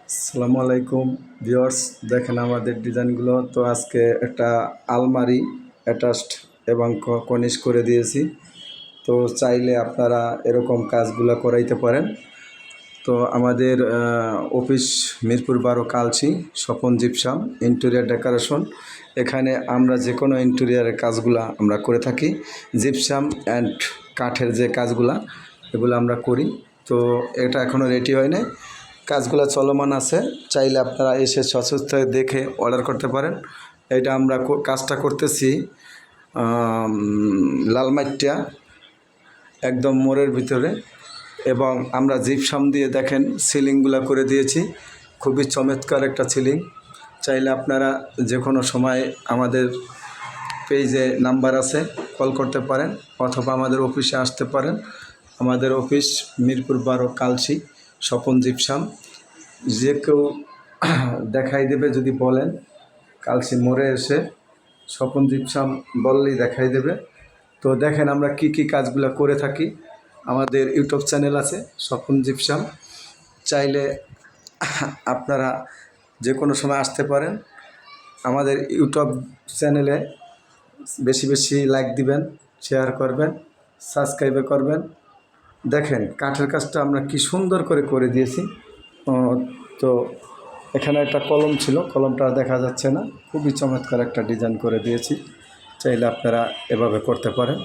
আসসালামু আলাইকুম ভিউয়ার্স, দেখেন আমাদের ডিজাইনগুলো। তো আজকে একটা আলমারি অ্যাটাচড এবং কর্নিশ করে দিয়েছি। তো চাইলে আপনারা এরকম কাজগুলো করাইতে পারেন। তো আমাদের অফিস মিরপুর 12 কালচি স্বপন জিপসাম ইন্টেরিয়ার ডেকোরেশন। এখানে আমরা যে কোনো ইন্টেরিয়ারের কাজগুলা আমরা করে থাকি। জিপসাম অ্যান্ড কাঠের যে কাজগুলা এগুলো আমরা করি। তো এটা এখনও রেডি হয় নাই, কাজগুলো চলমান আছে। চাইলে আপনারা এসে সচেষ্ট দেখে অর্ডার করতে পারেন। এটা আমরা কাজটা করতেছি লালমাটিয়া একদম মোড়ের ভিতরে, এবং আমরা জিপসাম দিয়ে দেখেন সিলিংগুলো করে দিয়েছি। খুবই চমৎকার একটা সিলিং। চাইলে আপনারা যে কোনো সময় আমাদের পেজে নাম্বার আছে, কল করতে পারেন অথবা আমাদের অফিসে আসতে পারেন। আমাদের অফিস মিরপুর 12 কালচি স্বপন জিপসাম। যে কেউ দেখাই দেবে যদি বলেন, কালচি মোড়ে এসে স্বপন জিপসাম বললেই দেখাই দেবে। তো দেখেন আমরা কি কি কাজগুলো করে থাকি। আমাদের ইউটিউব চ্যানেল আছে স্বপন জিপসাম, চাইলে আপনারা যে কোনো সময় আসতে পারেন। আমাদের ইউটিউব চ্যানেলে বেশি বেশি লাইক দিবেন, শেয়ার করবেন, সাবস্ক্রাইব করবেন। দেখেন কাঠের কাজটা আমরা কি সুন্দর করে দিয়েছি। তো এখানে একটা কলম ছিল, কলমটা দেখা যাচ্ছে না। খুবই চমৎকার একটা ডিজাইন করে দিয়েছি। চাইলে আপনারা এভাবে করতে পারেন।